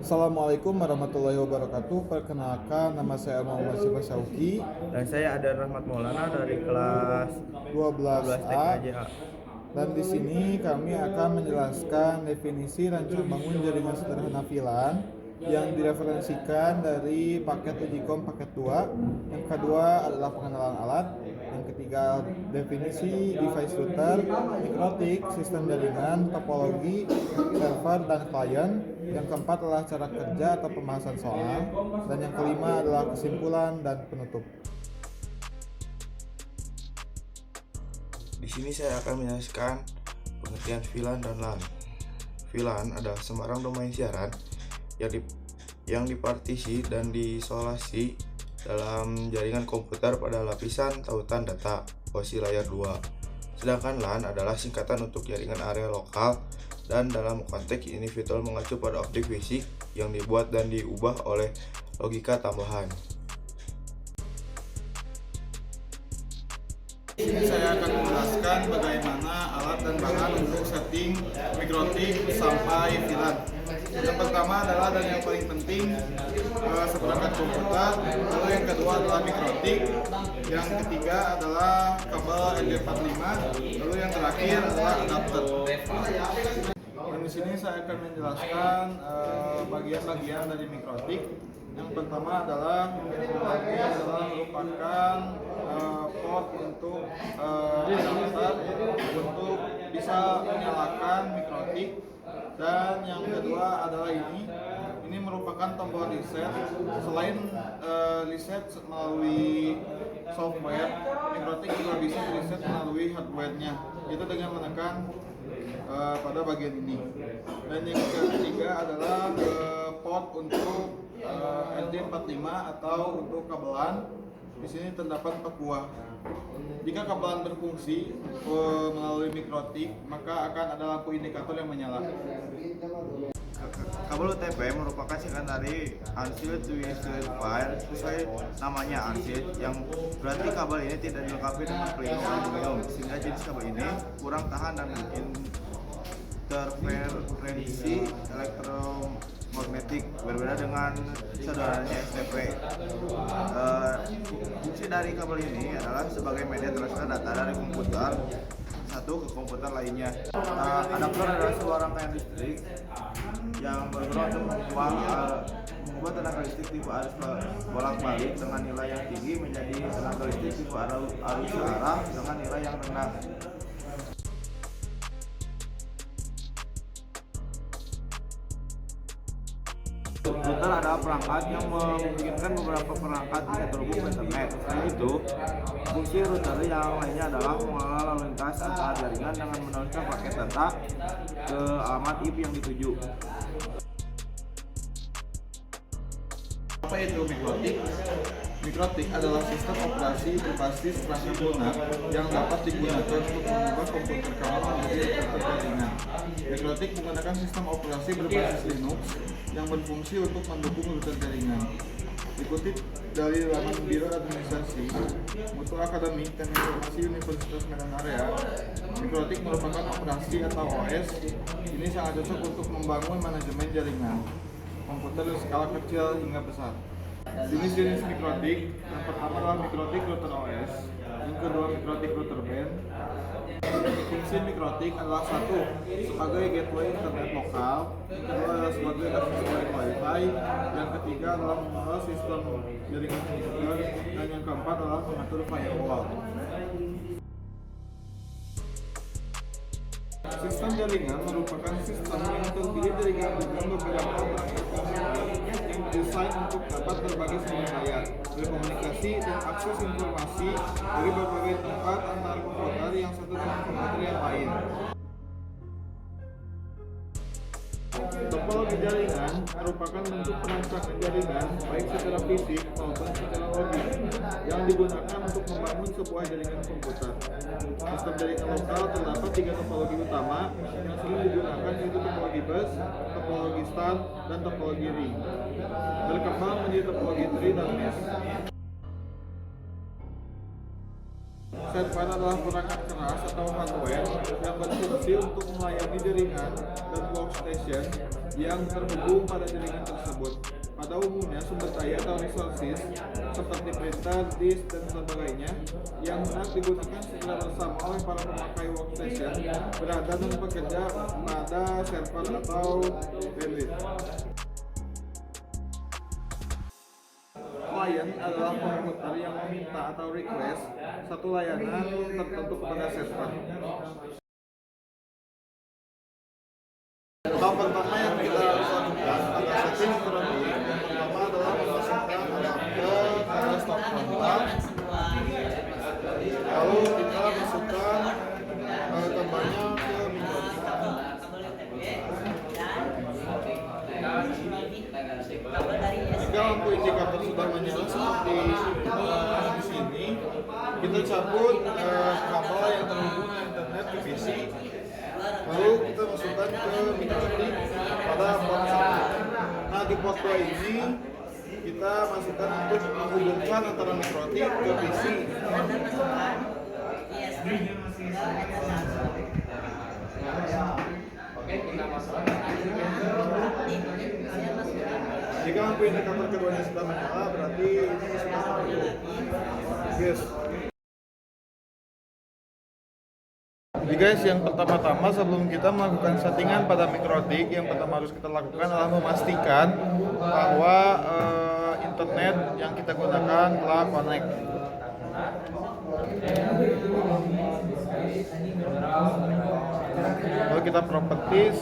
Assalamualaikum warahmatullahi wabarakatuh. Perkenalkan, nama saya Muhammad Siva Syauki, Dan saya ada Rahmat Maulana dari kelas 12 12A. TKJA. Dan di sini kami akan menjelaskan definisi rancang bangun jaringan sederhana VLAN yang direferensikan dari paket Ujikom paket 2. Yang kedua adalah pengenalan alat. Yang ketiga definisi device router, mikrotik, sistem jaringan, topologi, server dan klien. Yang keempat adalah cara kerja atau pembahasan soal. Dan yang kelima adalah kesimpulan dan penutup. Di sini saya akan menjelaskan pengertian VLAN dan LAN. VLAN adalah sembarang domain siaran yang dipartisi dan diisolasi dalam jaringan komputer pada lapisan tautan data posisi layar 2. Sedangkan LAN adalah singkatan untuk jaringan area lokal, dan dalam konteks ini virtual mengacu pada objek fisik yang dibuat dan diubah oleh logika tambahan. Di sini saya akan menjelaskan bagaimana alat dan bahan untuk setting mikrotik sampai VLAN. Yang pertama adalah dan yang paling penting seperangkat komputer, lalu yang kedua adalah mikrotik, yang ketiga adalah kabel RJ45, lalu yang terakhir adalah adapter. Dan di sini saya akan menjelaskan bagian-bagian dari mikrotik. Yang pertama adalah merupakan port untuk adapter untuk bisa menyalakan mikrotik, dan yang kedua adalah ini merupakan tombol reset. Selain reset melalui software, mikrotik juga bisa reset melalui hardware-nya, itu dengan menekan pada bagian ini. Dan yang ketiga adalah port untuk RJ45 atau untuk kabelan. Di sini terdapat 4 buah. Jika kabelan berfungsi melalui mikrotik, maka akan ada lampu indikator yang menyala. Kabel UTP merupakan singkatan dari Unsealed Twisted Wire, sesuai namanya unsealed, yang berarti kabel ini tidak dilengkapi dengan pelindung aluminium, sehingga jenis kabel ini kurang tahan dan interferensi elektromagnetik, berbeda dengan saudaranya STP. Fungsi dari kabel ini adalah sebagai media transfer data dari komputer satu ke komputer lainnya. Adapter adalah sebuah rangkaian listrik yang berguna untuk mengubah tenaga listrik tipe arus bolak-balik dengan nilai yang tinggi menjadi tenaga listrik tipe arus searah dengan nilai yang rendah. Router adalah perangkat yang memungkinkan beberapa perangkat bisa terhubung ke internet. Selain itu, fungsi router yang lainnya adalah mengelola lalu lintas antar jaringan dengan menuliskan paket data ke alamat IP yang dituju. Apa itu mikrotik? Mikrotik adalah sistem operasi berbasis perangkat lunak yang dapat digunakan untuk mengubah komputer kamu menjadi router jaringan. Mikrotik menggunakan sistem operasi berbasis Linux yang berfungsi untuk mendukung router jaringan. Dikutip dari laman Biro Administrasi Mutu Akademi Teknik Informasi Universitas Medan Area, mikrotik merupakan operasi atau OS. Ini sangat cocok untuk membangun manajemen jaringan komputer dari skala kecil hingga besar. Jenis-jenis mikrotik, yang pertama adalah mikrotik router OS, yang kedua mikrotik router band. Fungsi mikrotik adalah satu, sebagai gateway internet lokal, yang kedua adalah sebagai akses point wifi, yang ketiga adalah mengelola sistem jaringan komputer, dan yang keempat adalah mengatur firewall. Sistem jaringan merupakan sistem yang terdiri dari gabungan beberapa perangkat yang didesain untuk dapat berbagi sumber daya, berkomunikasi, dan akses informasi dari berbagai tempat antar komputer yang satu dengan komputer yang lain. Topologi jaringan merupakan bentuk perancangan jaringan baik secara fisik maupun secara logik yang digunakan untuk membangun sebuah jaringan komputer. Sistem jaringan lokal terdapat 3 topologi utama yang sering digunakan, yaitu topologi bus, topologi star, dan topologi ring. Berkembang menjadi topologi tree dan mesh. Server adalah perangkat keras atau hardware yang berfungsi untuk melayani jaringan dan blok workstation yang terhubung pada jaringan tersebut. Pada umumnya, sumber daya atau resources seperti printer, disk, dan sebagainya yang hendak digunakan secara bersama oleh para pemakai workstation berada dan bekerja pada server atau bandwidth. Client adalah komputer yang meminta atau request satu layanan tertentu kepada server. Hal pertama yang kita harus lakukan pada setting terlebih yang pertama adalah memasukkan adapter pada stop kontak, lalu kita masukkan gambarnya ke microtik. Jika lampu indikator sudah menyala seperti di sini, kita cabut kabel yang terhubung dengan internet ke PC. Lalu kita masukkan ke microtik pada port 1. Nah, di port 2 ini kita masukkan untuk menghubungkan antara microtik ke PC. Jika lampu indikator keduanya sudah menyala, berarti ini sudah terhubung. Yes. Jadi guys, yang pertama-tama sebelum kita melakukan settingan pada microtik, yang pertama harus kita lakukan adalah memastikan bahwa internet yang kita gunakan telah connect. Lalu kita properties,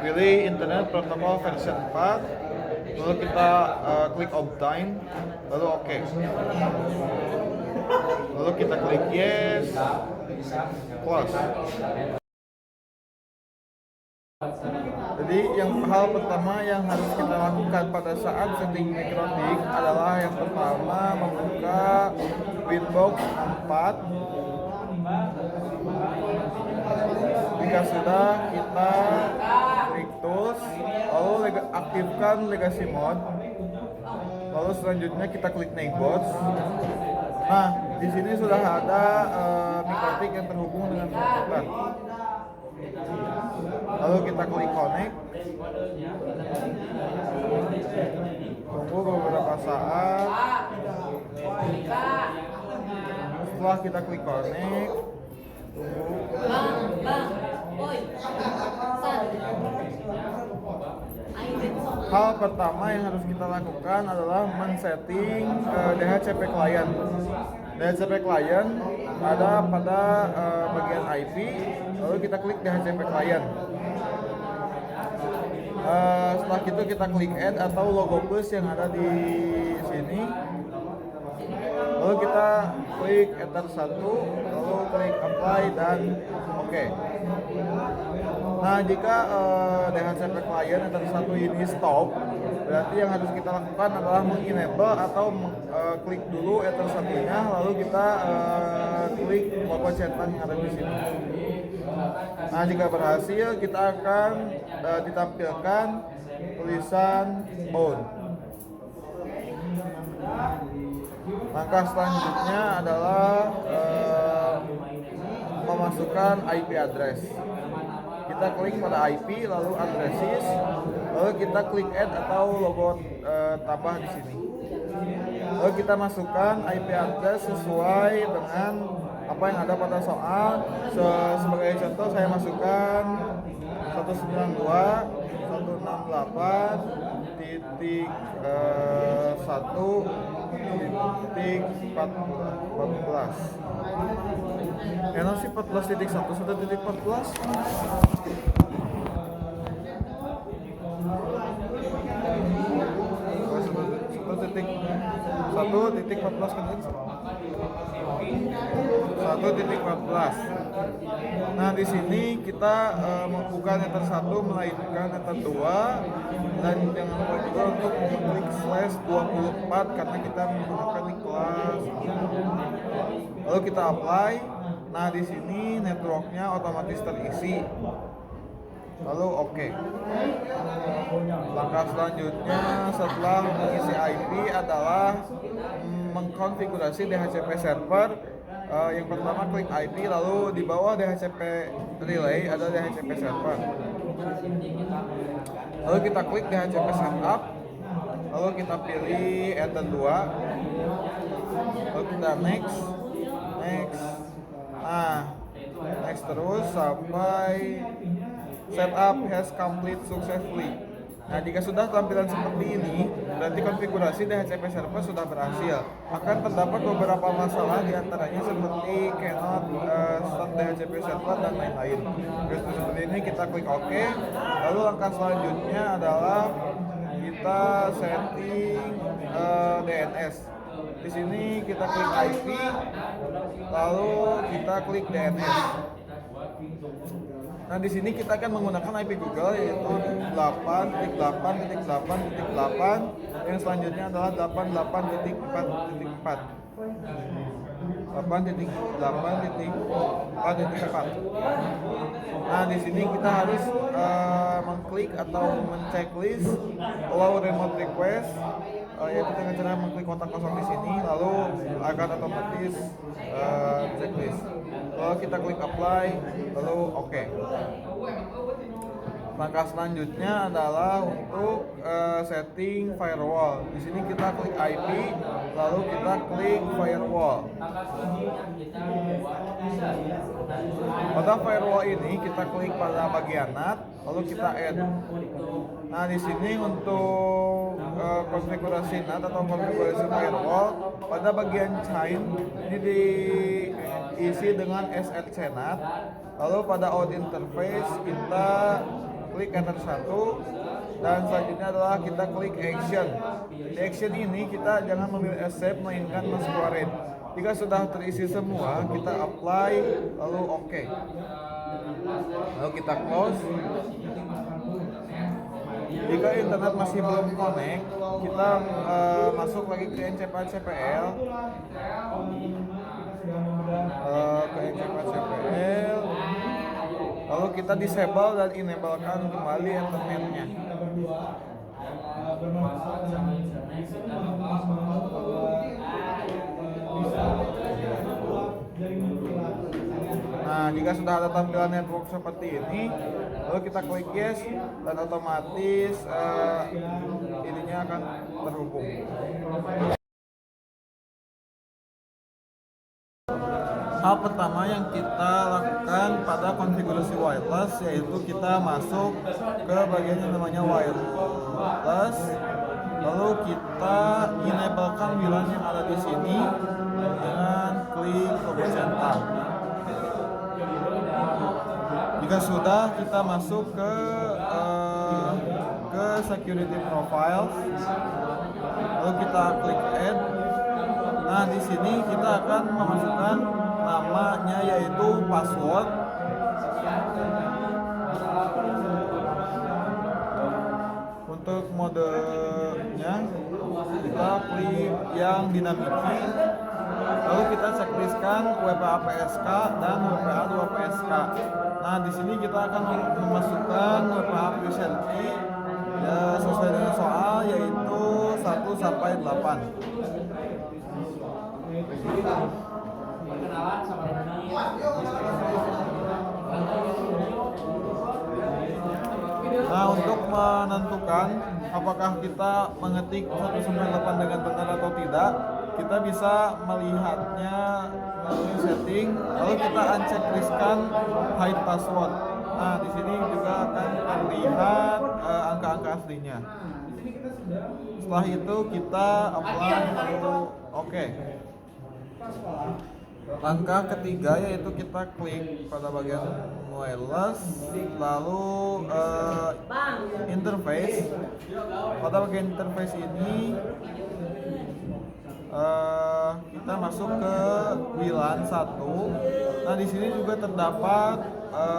pilih internet protocol version 4, lalu kita klik obtain, lalu oke. Lalu kita klik yes, close. Jadi hal pertama yang harus kita lakukan pada saat setting microtik adalah yang pertama membuka Windows 4. Jika sudah, kita klik tools, lalu aktifkan legacy mode. Lalu selanjutnya kita klik netbox. Nah, di sini sudah ada microtik yang terhubung dengan komputer. Lalu kita klik connect. Tunggu beberapa saat. Setelah kita klik connect, hal pertama yang harus kita lakukan adalah men-setting DHCP client. DHCP client ada pada bagian IP, lalu kita klik DHCP client. Setelah itu kita klik add atau logo plus yang ada di sini. Lalu kita klik enter 1, lalu klik apply dan oke. Nah, jika DHCP client enter 1 ini stop, berarti yang harus kita lakukan adalah mengenable atau klik dulu enter 1-nya, lalu kita klik logo centang yang ada di sini. Nah, jika berhasil, kita akan ditampilkan tulisan on. Langkah selanjutnya adalah memasukkan IP address. Kita klik pada IP, lalu addresses, lalu kita klik add atau logo tambah di sini. Lalu kita masukkan IP address sesuai dengan apa yang ada pada soal. Sebagai contoh, saya masukkan 192.1.1.14. Enak sih 14.1 1.14. Satu titik 14 kan? 1.14. Nah, di sini kita bukan enter 1 melainkan enter 2, dan jangan lupa juga untuk mengklik /24 karena kita menggunakan di kelas. Lalu kita apply. Nah, di sini networknya otomatis terisi. Lalu oke. Langkah selanjutnya setelah mengisi IP adalah mengkonfigurasi DHCP server Yang pertama klik IP, lalu di bawah DHCP relay ada DHCP server. Lalu kita klik DHCP setup, lalu kita pilih enter 2, lalu kita next. Next terus sampai setup has complete successfully. Nah, jika sudah tampilan seperti ini, berarti konfigurasi DHCP server sudah berhasil. Akan terdapat beberapa masalah, diantaranya seperti cannot start DHCP server dan lain-lain. Terus seperti ini kita klik OK. Lalu langkah selanjutnya adalah kita setting DNS. Di sini kita klik IP, lalu kita klik DNS. Nah, di sini kita akan menggunakan IP Google yaitu 8.8.8.8. Yang selanjutnya adalah 88.4.4. 8.8.4.4. Nah, di sini kita harus mengklik atau menceklis allow remote request, yaitu dengan cara mengklik kotak kosong di sini, lalu akan otomatis checklist. Lalu kita klik apply, lalu OK. Langkah selanjutnya adalah untuk setting firewall. Di sini kita klik IP, lalu kita klik firewall. Pada firewall ini kita klik pada bagian NAT, lalu kita add. Nah, di sini untuk konfigurasi NAT atau konfigurasi firewall, pada bagian chain ini diisi dengan SRC NAT. Lalu pada out interface kita klik enter 1, dan selanjutnya adalah kita klik action. Di action ini kita jangan memilih accept melainkan masquerade. Jika sudah terisi semua, kita apply lalu OK. Lalu kita close. Jika internet masih belum connect, kita masuk lagi ke NCPL. Lalu kita disable dan enablekan kembali internetnya. Nah, jika sudah ada tampilan network seperti ini, lalu kita klik yes, dan otomatis ininya akan terhubung. Hal pertama yang kita lakukan pada konfigurasi wireless yaitu kita masuk ke bagian yang namanya wireless, lalu kita enablekan WLAN yang ada di sini dengan klik logo central. Jika sudah, kita masuk ke security profiles, lalu kita klik add. Nah, di sini kita akan memasukkan namanya yaitu password. Untuk modenya kita klik yang dinamiki, lalu kita checklistkan WPA PSK dan WPA 2 PSK. Nah, di sini kita akan memasukkan WPA present key sesuai dengan soal yaitu 1 sampai 8. Nah, untuk menentukan apakah kita mengetik 1 sampai 8 dengan benar atau tidak, kita bisa melihatnya melalui setting, lalu kita unchecklistkan hide password. Nah, di sini juga akan terlihat angka-angka aslinya. Setelah itu kita apply lalu OK. Langkah ketiga yaitu kita klik pada bagian wireless, lalu interface. Pada bagian interface ini kita masuk ke WLAN 1. Nah, di sini juga terdapat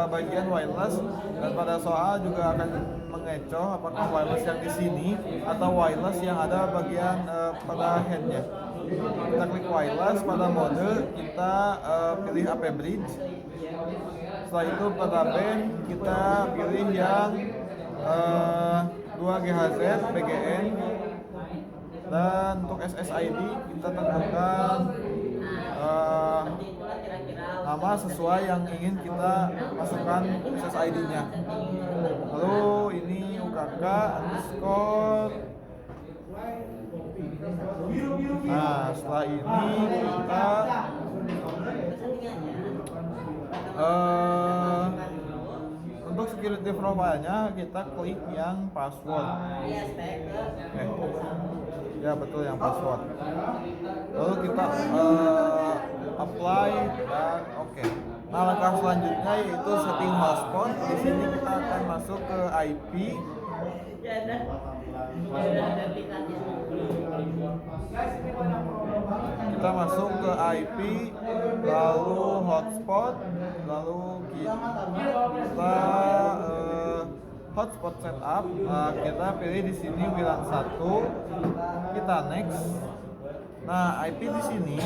bagian wireless, dan pada soal juga akan mengecoh apakah wireless yang di sini atau wireless yang ada bagian pada headnya. Kita klik wireless, pada mode kita pilih AP bridge. Setelah itu pada band kita pilih yang 2 GHz PGN, dan untuk SSID kita tentukan nama sesuai yang ingin kita masukkan SSID-nya. Lalu ini UKK underscore. Nah, setelah ini kita untuk security profile-nya kita klik yang password. Ya betul, yang password. Lalu kita apply dan oke. Nah, langkah selanjutnya yaitu setting hotspot. Di sini kita akan masuk ke IP. Kita masuk ke IP, lalu hotspot, lalu kita hotspot setup. Kita pilih di sini WLAN 1, kita next. Nah, IP di sini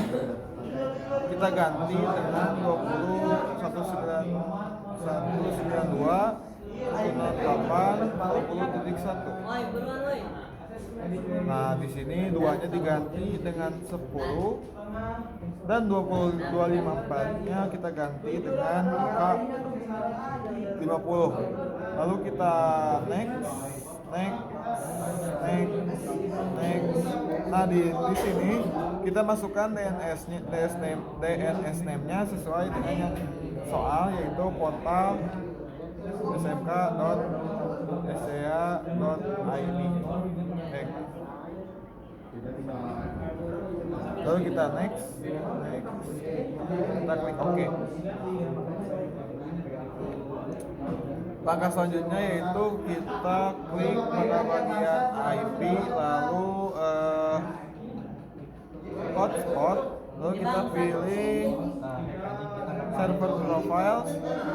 kita ganti dengan 20.192.168.20.1. Nah, di sini duanya diganti dengan 10 dan 20.254-nya kita ganti dengan angka 50. Lalu kita next. Nah, di sini kita masukkan DNS name-nya sesuai dengan yang soal, yaitu portal smk.sca.id. Lalu kita next, kita klik OK. Langkah selanjutnya yaitu kita klik pada bagian IP, lalu hotspot, lalu kita pilih server profile,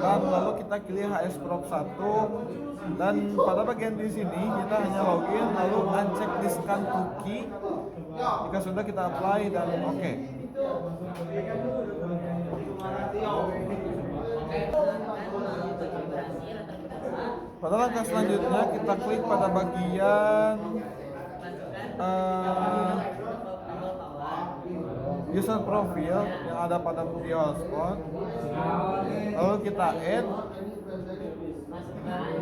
dan lalu kita pilih HS Prop 1, dan pada bagian di sini kita hanya login, lalu uncheck di scan cookie. Jika sudah kita apply dan oke. Pada langkah selanjutnya kita klik pada bagian user profile yang ada pada di hotspot, lalu kita add,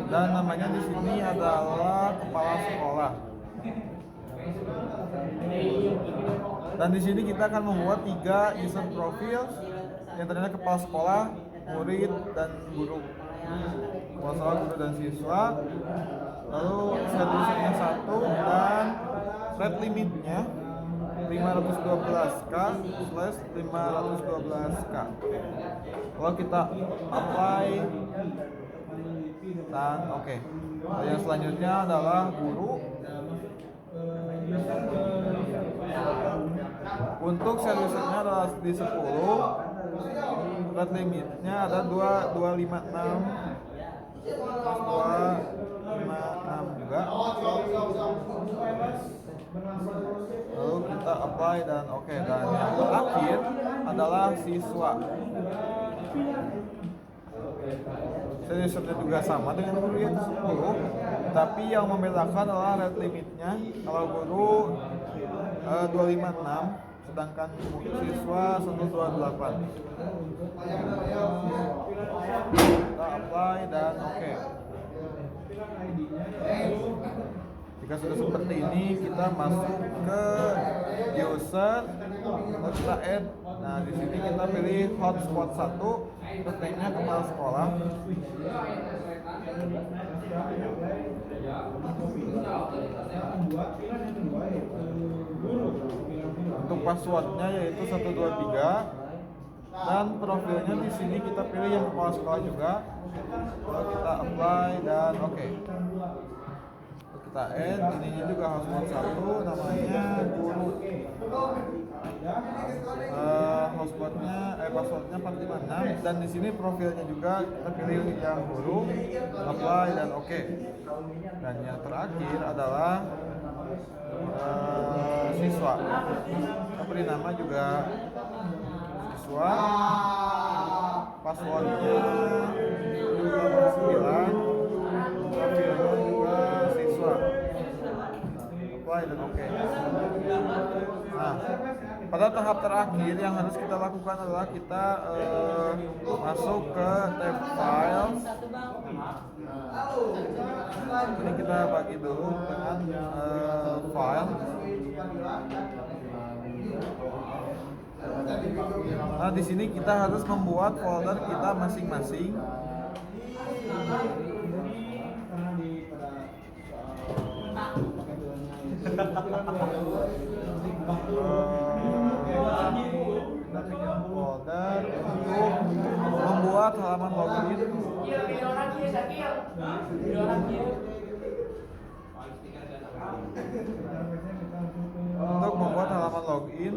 dan namanya di sini adalah kepala sekolah. Dan di sini kita akan membuat 3 user profile yang tadinya kepala sekolah, murid, dan guru. Kepala sekolah, guru, dan siswa. Lalu servisnya 1 dan rate limitnya 512k/512k. Kalau kita apply dan oke. Yang selanjutnya adalah guru. Untuk servisnya adalah di 10. Rate limitnya ada 256 juga. Lalu kita apply dan oke. Dan yang terakhir adalah siswa. Servisnya juga sama dengan guru yang 10, tapi yang membedakan adalah rate limitnya. Kalau guru 256, sedangkan siswa 128. Kita apply dan oke. Jika sudah seperti ini, kita masuk ke user, lalu kita add. Nah, di sini kita pilih hotspot 1, name-nya kepala sekolah. Untuk passwordnya yaitu 123, dan profilnya di sini kita pilih yang kepala sekolah juga. Lalu kita apply dan oke. Kita add, ininya juga hotspot 1, namanya guru. Passwordnya 456, dan di sini profilnya juga kita pilih yang guru, apply dan oke. Dan yang terakhir adalah siswa. Kita beri nama juga siswa. Passwordnya 259, profilnya juga siswa. Apply dan oke. Nah, pada tahap terakhir yang harus kita lakukan adalah kita masuk ke tab file. Ini kita bagi dulu dengan file. Nah, di sini kita harus membuat folder kita masing-masing. Kita bikin folder untuk membuat halaman login. Untuk membuat halaman login.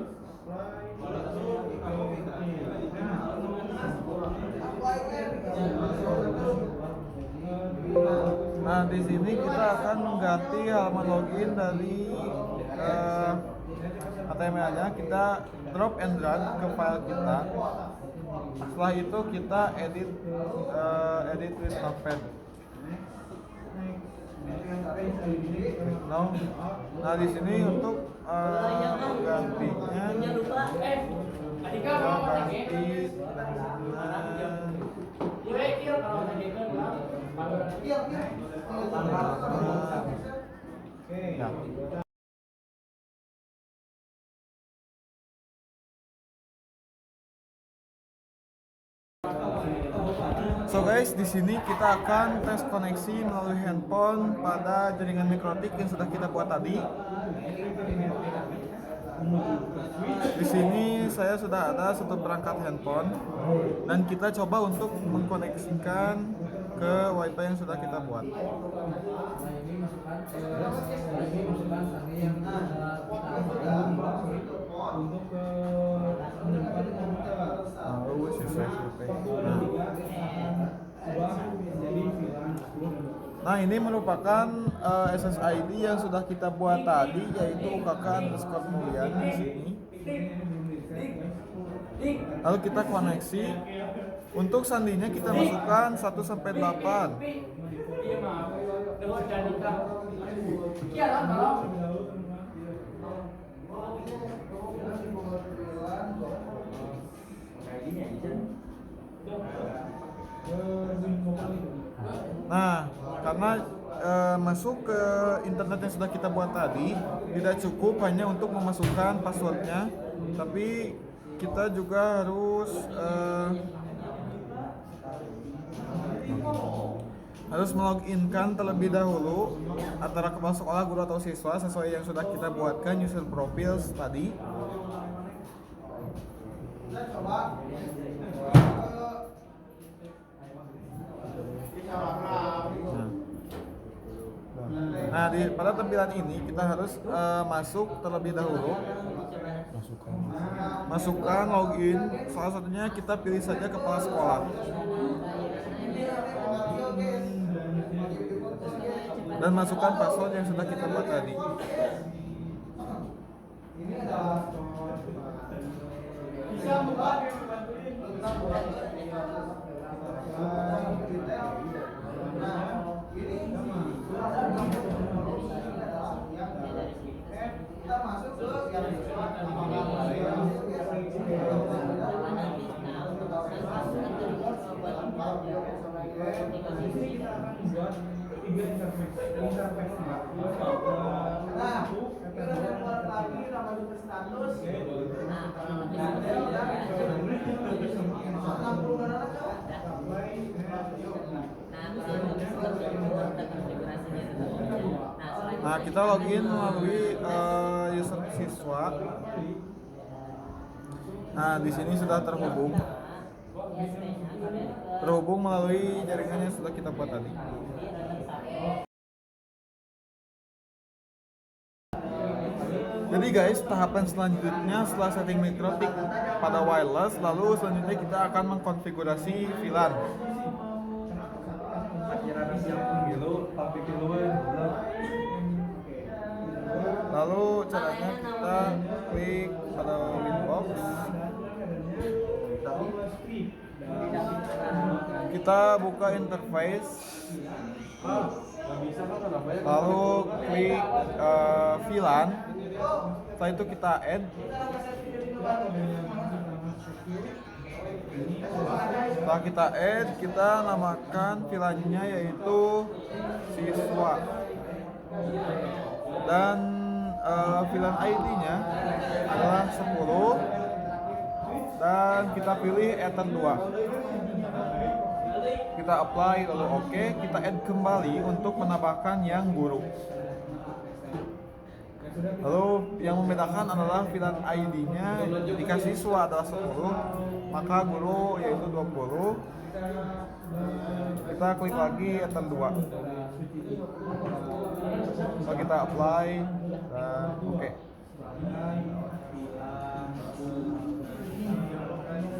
Nah, di sini kita akan mengganti halaman login dari HTML-nya, kita drop and drag ke file kita. Setelah itu kita edit with Notepad. Nah, di sini untuk menggantinya kita ganti ya. So guys, di sini kita akan tes koneksi melalui handphone pada jaringan mikrotik yang sudah kita buat tadi. Di sini saya sudah ada satu perangkat handphone dan kita coba untuk mengkoneksikan ke WiFi yang sudah kita buat. Nah, ini merupakan SSID yang sudah kita buat tadi, yaitu UKK_Mulyan di sini. Lalu kita koneksi. Untuk sandinya kita masukkan 1 sampai 8. Nah, karena masuk ke internet yang sudah kita buat tadi tidak cukup hanya untuk memasukkan passwordnya, tapi kita juga harus meloginkan terlebih dahulu antara kepala sekolah, guru atau siswa sesuai yang sudah kita buatkan user profiles tadi. Nah, pada tampilan ini kita harus masuk terlebih dahulu. Masukkan login, salah satunya kita pilih saja kepala sekolah. Dan masukkan password yang sudah kita buat tadi. Nah, kita login melalui user siswa. Nah, di sini sudah terhubung melalui jaringan yang sudah kita buat tadi. Jadi guys, tahapan selanjutnya setelah setting mikrotik pada wireless, lalu selanjutnya kita akan mengkonfigurasi VLAN. Lalu caranya kita klik pada Winbox. Kita buka interface. Lalu klik VLAN. Setelah itu kita add. Setelah kita add, kita namakan vilanya yaitu siswa. Dan VLAN ID-nya adalah 10 dan kita pilih Ether 2. Kita apply lalu oke, kita add kembali untuk menambahkan yang guru. Lalu yang membedakan adalah VLAN ID-nya jika siswa adalah 10, maka guru yaitu 20. Kita klik lagi Ether 2. Lalu kita apply dan oke.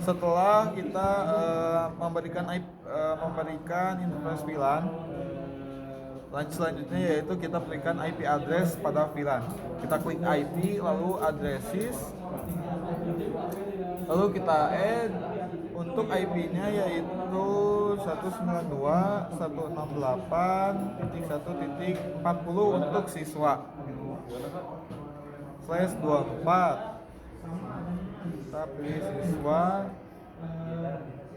Setelah kita memberikan interface VLAN, selanjutnya yaitu kita berikan IP address pada VLAN. Kita klik IP lalu addresses, lalu kita add untuk IP-nya yaitu 192.168.1.40 untuk siswa /24. Kita pilih siswa.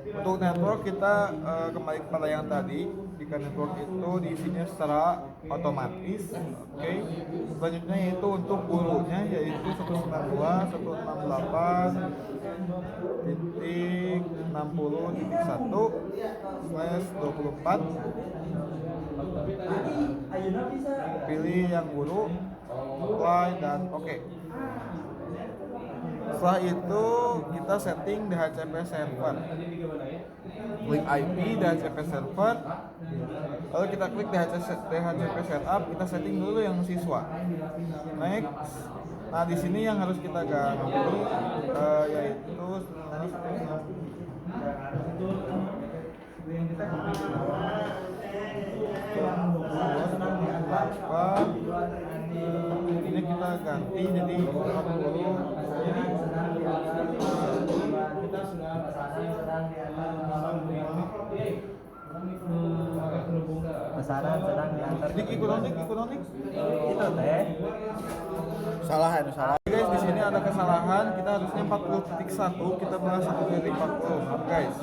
Untuk network kita kembali kepada yang tadi. Jika network itu diisinya secara otomatis, oke. Selanjutnya yaitu untuk gurunya yaitu 192.168.60.1/24. Pilih yang guru, apply dan oke. Setelah itu kita setting DHCP server. Klik IP DHCP server. Lalu kita klik DHCP setup, kita setting dulu yang siswa. Next. Nah, di sini yang harus kita ganti yaitu ini kita ganti jadi 40. Pesanan sedang diantar. Ikutonik. Itu teh. Salah. Guys, di sini ada kesalahan. Kita harusnya 40.1, kita bahas 1.40. Maaf guys.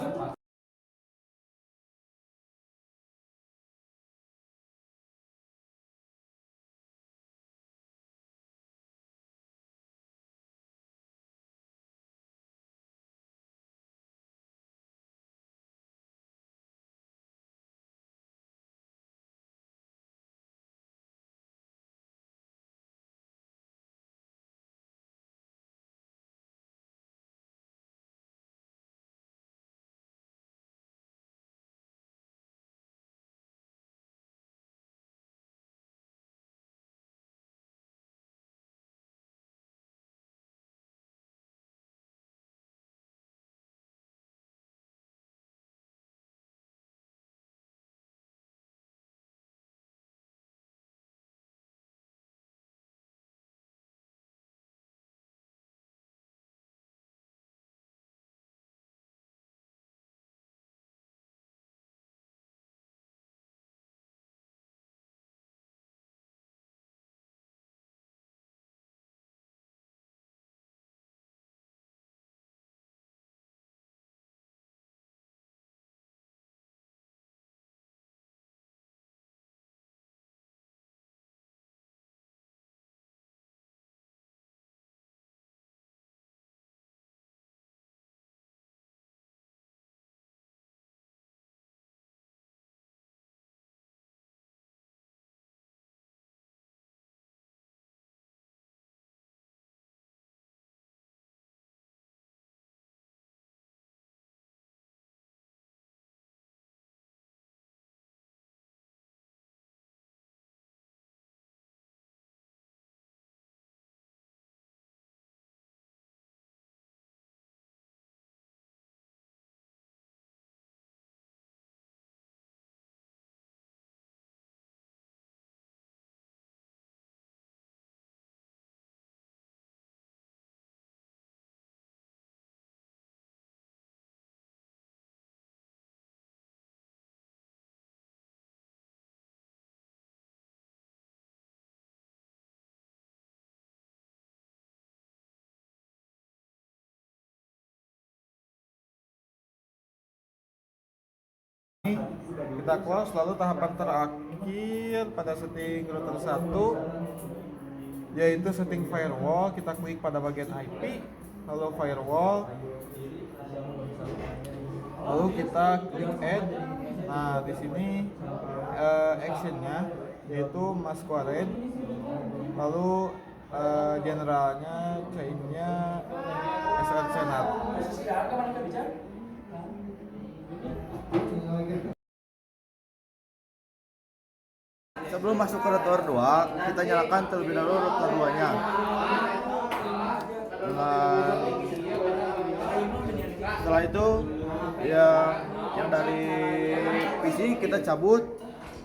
kita close. Lalu tahapan terakhir pada setting router 1 yaitu setting firewall. Kita klik pada bagian IP, lalu firewall, lalu kita klik add. Nah, di sini actionnya yaitu masquerade, lalu generalnya, chainnya SR Senat. Sebelum masuk ke router 2, kita nyalakan terlebih dahulu router 2-nya. Setelah itu yang dari PC kita cabut,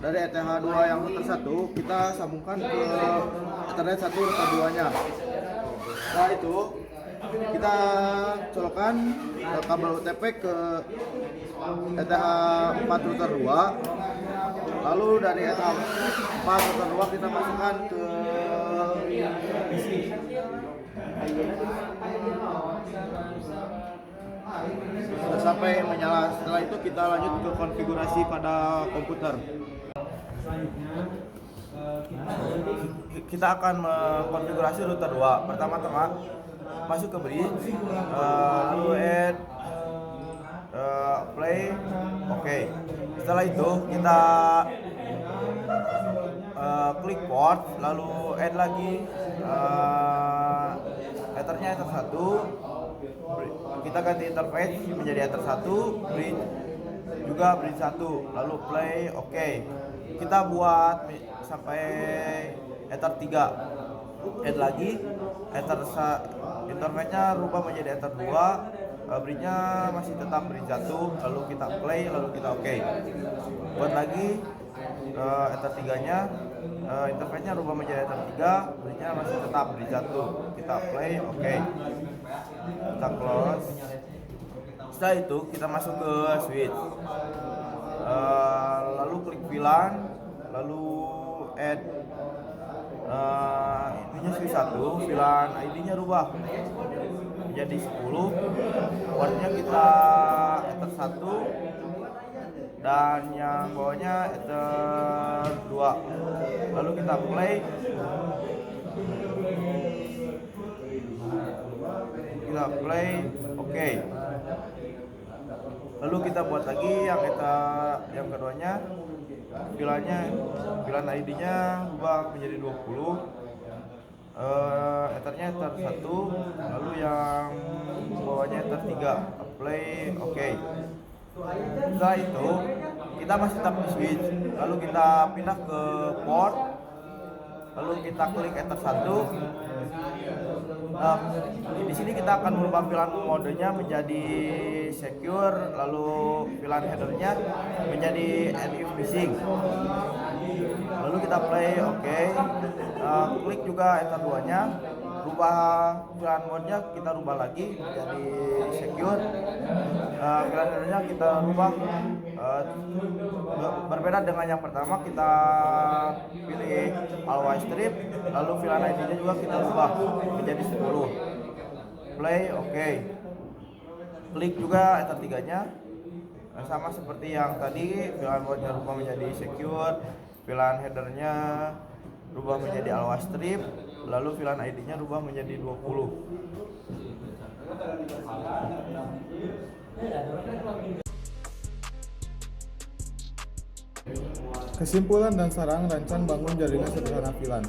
dari ETH2 yang router 1 kita sambungkan ke Ethernet 1 router 2-nya. Setelah itu kita colokkan kabel UTP ke ETH4 router 2. Lalu dari ETH4 router 2 kita masukkan ke PC. Sudah sampai menyala. Setelah itu kita lanjut ke konfigurasi pada komputer. Kita akan mengkonfigurasi router 2. Pertama-tama masuk ke bridge, lalu add, play, oke. Setelah itu kita klik port, lalu add lagi, ethernya ether 1, kita ganti interface menjadi ether 1, bridge juga bridge 1, lalu play, oke. Kita buat sampai ether 3, add lagi, interface-nya rubah menjadi ether 2, bridge-nya masih tetap bridge 1, lalu kita play, lalu kita oke. Buat lagi ether 3-nya, interface-nya rubah menjadi ether 3, bridge-nya masih tetap bridge 1, kita play, oke. Kita close. Setelah itu kita masuk ke switch, lalu klik VLAN, lalu add, ininya switch 1, VLAN ID-nya rubah menjadi 10, portnya kita ether 1, dan yang bawahnya ether 2. Lalu kita play, oke. Lalu kita buat lagi yang keduanya, VLAN ID-nya rubah menjadi 20, ethernya ether 1, lalu yang bawahnya ether 3, play, oke. Setelah itu kita masih tetap di switch, lalu kita pindah ke port, lalu kita klik ether 1. Di sini kita akan merubah VLAN modenya menjadi secure, lalu VLAN headernya menjadi NIF missing. Lalu kita play, oke. Klik juga ether 2-nya, rubah VLAN mode-nya, kita rubah lagi menjadi secure. VLAN headernya kita rubah berbeda dengan yang pertama, kita pilih always strip, lalu VLAN ID-nya juga kita rubah menjadi 10. Play, oke. Klik juga ether 3-nya, sama seperti yang tadi, VLAN mode-nya rubah menjadi secure, VLAN headernya rubah menjadi always strip, lalu VLAN ID-nya rubah menjadi 20. Kesimpulan dan saran rancang bangun jaringan sederhana VLAN.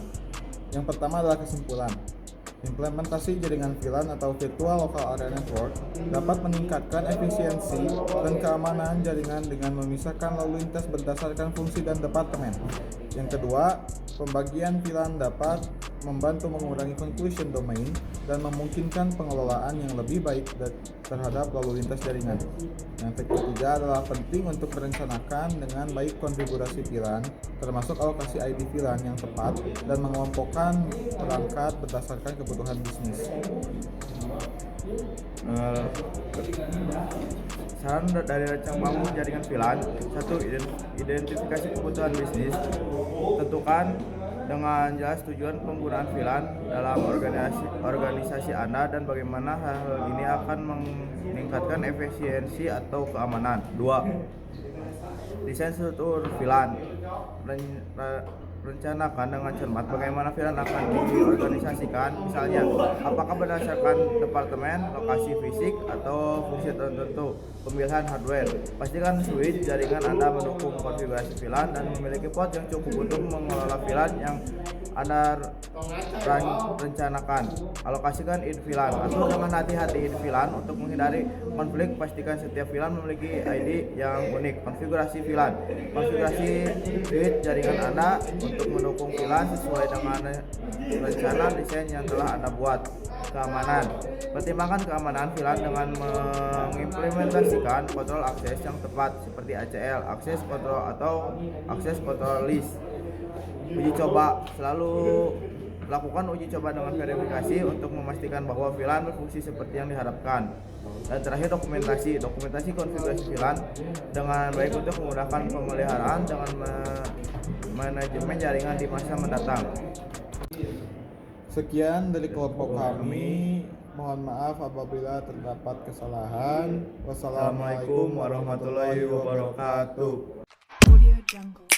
Yang pertama adalah kesimpulan. Implementasi jaringan VLAN atau Virtual Local Area Network dapat meningkatkan efisiensi dan keamanan jaringan dengan memisahkan lalu lintas berdasarkan fungsi dan departemen. Yang kedua, pembagian VLAN dapat membantu mengurangi conclusion domain dan memungkinkan pengelolaan yang lebih baik terhadap lalu lintas jaringan. Yang ketiga adalah penting untuk merencanakan dengan baik konfigurasi VLAN, termasuk alokasi ID VLAN yang tepat dan mengelompokkan perangkat berdasarkan kebutuhan bisnis. Saran dari rancang bangun jaringan VLAN: 1. Identifikasi kebutuhan bisnis. Tentukan dengan jelas tujuan penggunaan VLAN dalam organisasi Anda dan bagaimana hal ini akan meningkatkan efisiensi atau keamanan. 2. Desain struktur VLAN. Rencanakan dengan cermat bagaimana VLAN akan diorganisasikan, misalnya apakah berdasarkan departemen, lokasi fisik, atau fungsi tertentu. Pemilihan hardware, pastikan switch jaringan Anda mendukung konfigurasi VLAN dan memiliki port yang cukup untuk mengelola VLAN yang Anda rencanakan. Alokasikan ID VLAN, atur dengan hati-hati ID VLAN untuk menghindari konflik. Pastikan setiap VLAN memiliki ID yang unik. Konfigurasi VLAN, konfigurasi switch jaringan Anda untuk mendukung VLAN sesuai dengan rencana desain yang telah Anda buat. Keamanan, pertimbangkan keamanan VLAN dengan mengimplementasikan kontrol akses yang tepat seperti ACL, akses kontrol atau akses kontrol list. Uji coba, selalu lakukan uji coba dengan verifikasi untuk memastikan bahwa VLAN berfungsi seperti yang diharapkan. Dan terakhir, dokumentasi konfigurasi VLAN dengan baik untuk memudahkan pemeliharaan dengan manajemen jaringan di masa mendatang. Sekian dari kelompok kami. Mohon maaf apabila terdapat kesalahan. Wassalamualaikum warahmatullahi wabarakatuh. Audio Jungle.